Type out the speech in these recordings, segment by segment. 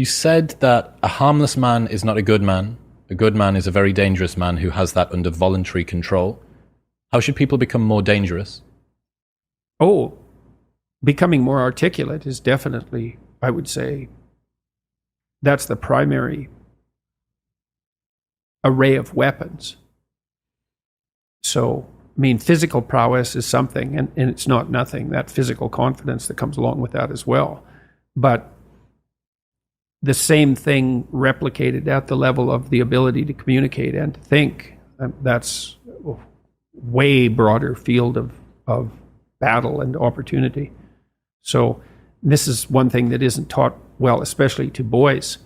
You said that a harmless man is not a good man. A good man is a very dangerous man who has that under voluntary control. How should people become more dangerous? Oh, becoming more articulate is definitely, I would say, that's the primary array of weapons. So, I mean, physical prowess is something, and it's not nothing, that physical confidence that comes along with that as well. But the same thing replicated at the level of the ability to communicate and to think, that's a way broader field of battle and opportunity. So this is one thing that isn't taught well, especially to boys.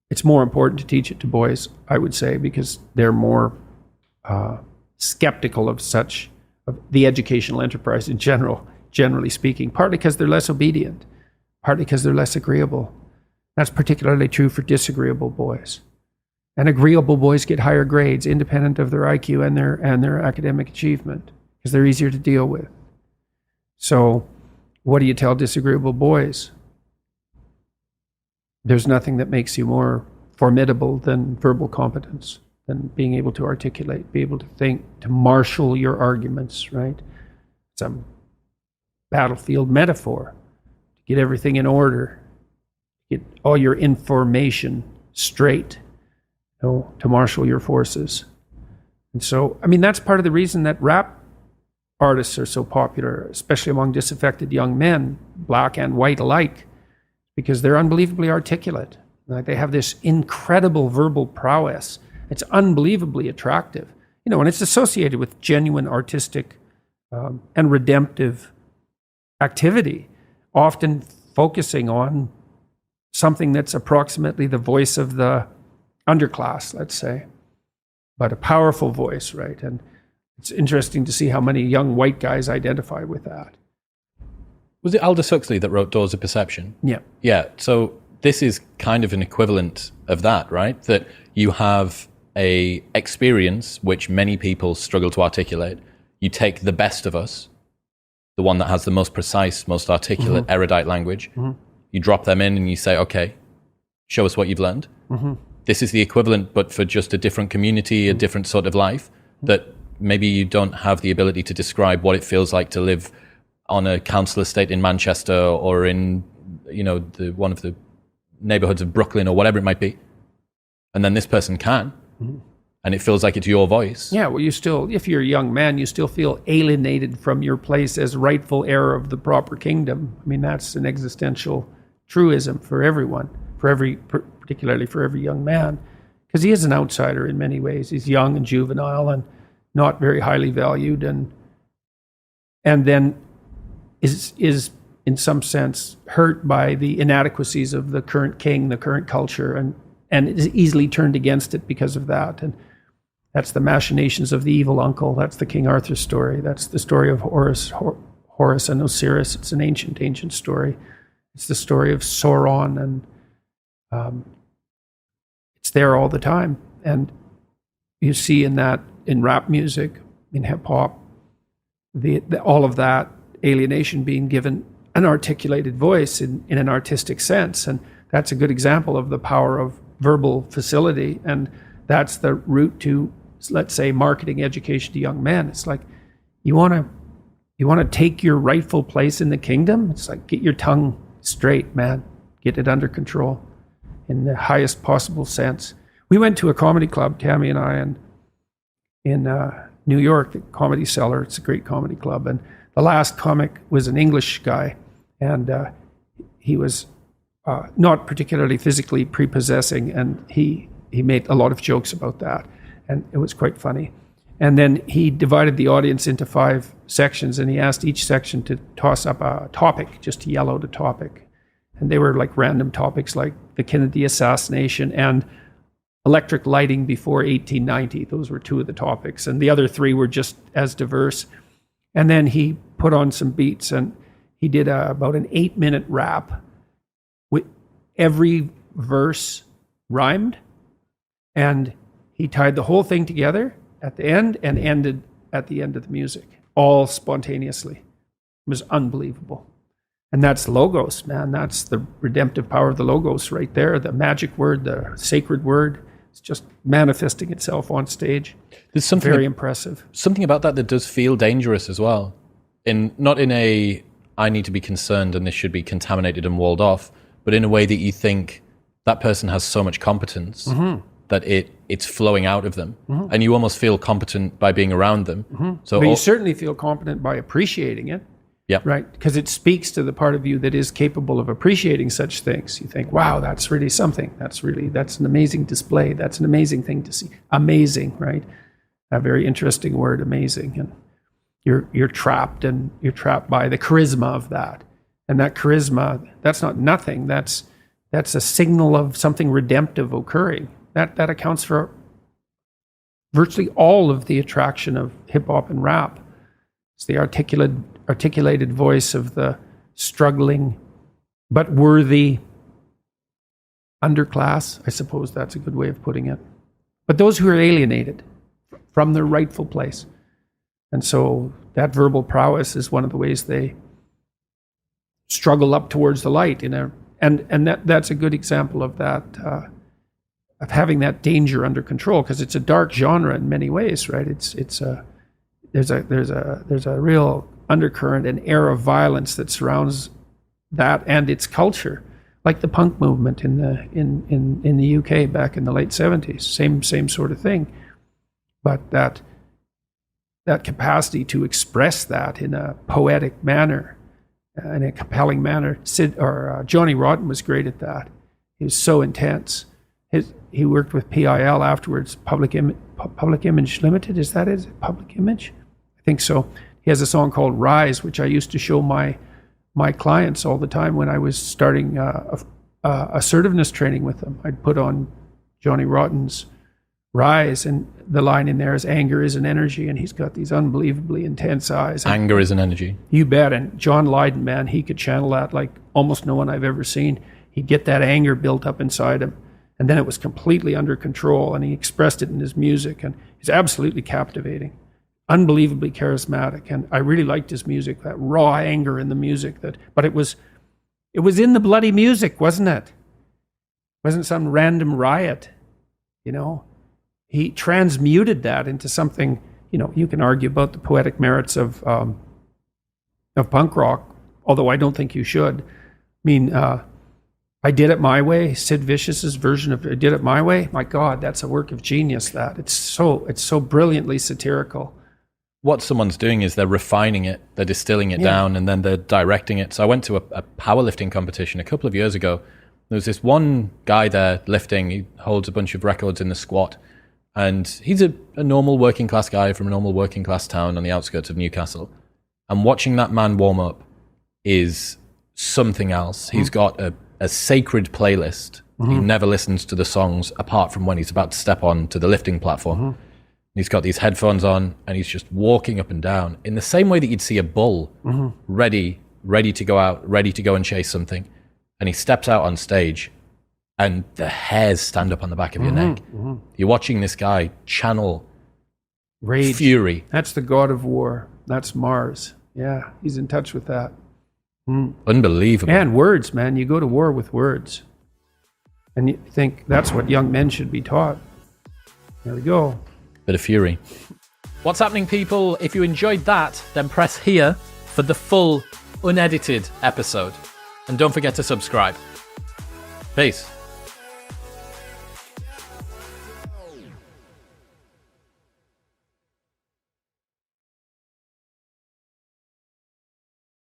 It's more important to teach it to boys, I would say, because they're more skeptical of the educational enterprise in general, generally speaking, partly because they're less obedient, partly because they're less agreeable. That's particularly true for disagreeable boys. And agreeable boys get higher grades independent of their IQ and their academic achievement because they're easier to deal with. So what do you tell disagreeable boys? There's nothing that makes you more formidable than verbal competence, than being able to articulate, be able to think, to marshal your arguments, right? It's a battlefield metaphor, to get everything in order, get all your information straight, to marshal your forces. And so, I mean, that's part of the reason that rap artists are so popular, especially among disaffected young men, black and white alike, because they're unbelievably articulate. Like, they have this incredible verbal prowess. It's unbelievably attractive, and it's associated with genuine artistic and redemptive activity, often focusing on something that's approximately the voice of the underclass, let's say, but a powerful voice, right? And it's interesting to see how many young white guys identify with that. Was it Aldous Huxley that wrote Doors of Perception? Yeah. Yeah, so this is kind of an equivalent of that, right? That you have a experience which many people struggle to articulate. You take the best of us, the one that has the most precise, most articulate, erudite language. You drop them in and you say, okay, show us what you've learned. This is the equivalent, but for just a different community, a different sort of life, that maybe you don't have the ability to describe what it feels like to live on a council estate in Manchester or in, one of the neighborhoods of Brooklyn or whatever it might be. And then this person can. And it feels like it's your voice. Yeah, well, if you're a young man, you still feel alienated from your place as rightful heir of the proper kingdom. I mean, that's an existential truism for everyone, particularly for every young man, because he is an outsider in many ways. He's young and juvenile and not very highly valued, and then is in some sense hurt by the inadequacies of the current king, the current culture, and is easily turned against it because of that. And that's the machinations of the evil uncle. That's the King Arthur story. That's the story of Horus and Osiris. It's an ancient story. It's the story of Sauron, and it's there all the time. And you see in rap music, in hip hop, all of that alienation being given an articulated voice in an artistic sense. And that's a good example of the power of verbal facility. And that's the route to, let's say, marketing education to young men. It's like, you want to take your rightful place in the kingdom? It's like, get your tongue straight, man. Get it under control in the highest possible sense. We went to a comedy club, Tammy and I, in New York, the Comedy Cellar. It's a great comedy club. And the last comic was an English guy, and he was not particularly physically prepossessing, and he made a lot of jokes about that, and it was quite funny. And then he divided the audience into 5 sections, and he asked each section to toss up a topic, just to yell out a topic. And they were like random topics like the Kennedy assassination and electric lighting before 1890. Those were 2 of the topics, and the other 3 were just as diverse. And then he put on some beats, and he did about an 8-minute rap. With every verse rhymed, and he tied the whole thing together at the end and ended at the end of the music, all spontaneously. It was unbelievable. And that's logos, man. That's the redemptive power of the logos right there. The magic word, the sacred word. It's just manifesting itself on stage. There's something very impressive. Something about that does feel dangerous as well. Not in a, I need to be concerned and this should be contaminated and walled off, but in a way that you think that person has so much competence that it's flowing out of them. And you almost feel competent by being around them. So but you certainly feel competent by appreciating it. Yeah. Right. Because it speaks to the part of you that is capable of appreciating such things. You think, wow, that's really something. That's an amazing display. That's an amazing thing to see. Amazing, right? A very interesting word, amazing. And you're trapped by the charisma of that. And that charisma, that's not nothing. That's a signal of something redemptive occurring. That accounts for virtually all of the attraction of hip hop and rap. It's the articulated voice of the struggling but worthy underclass. I suppose that's a good way of putting it. But those who are alienated from their rightful place. And so that verbal prowess is one of the ways they struggle up towards the light. And that's a good example of that, of having that danger under control, because it's a dark genre in many ways, right? There's a real undercurrent and air of violence that surrounds that and its culture, like the punk movement in the UK back in the late 70s. Same sort of thing, but that capacity to express that in a poetic manner, in a compelling manner. Johnny Rotten was great at that. He was so intense. He worked with PIL afterwards, Public Image Limited. Is that it? Public Image? I think so. He has a song called Rise, which I used to show my clients all the time when I was starting assertiveness training with them. I'd put on Johnny Rotten's Rise, and the line in there is, anger is an energy, and he's got these unbelievably intense eyes. Anger is an energy. You bet. And John Lydon, man, he could channel that like almost no one I've ever seen. He'd get that anger built up inside him, and then it was completely under control, and he expressed it in his music, and he's absolutely captivating, unbelievably charismatic. And I really liked his music, that raw anger in the music. But it was in the bloody music, wasn't it? It wasn't some random riot, He transmuted that into something, you can argue about the poetic merits of punk rock, although I don't think you should. I mean, I Did It My Way, Sid Vicious's version of I Did It My Way. My God, that's a work of genius. That it's so brilliantly satirical. What someone's doing is they're refining it, they're distilling it down, and then they're directing it. So I went to a powerlifting competition a couple of years ago. There was this one guy there lifting. He holds a bunch of records in the squat, and he's a normal working class guy from a normal working class town on the outskirts of Newcastle. And watching that man warm up is something else. He's got a sacred playlist. He never listens to the songs apart from when he's about to step on to the lifting platform. He's got these headphones on, and he's just walking up and down in the same way that you'd see a bull ready to go out, ready to go and chase something. And he steps out on stage, and the hairs stand up on the back of your neck. You're watching this guy channel Rage. Fury. That's the god of war. That's Mars. Yeah, he's in touch with that. Unbelievable. And words, man. You go to war with words. And you think that's what young men should be taught. There we go. Bit of fury. What's happening, people? If you enjoyed that, then press here for the full, unedited episode. And don't forget to subscribe. Peace.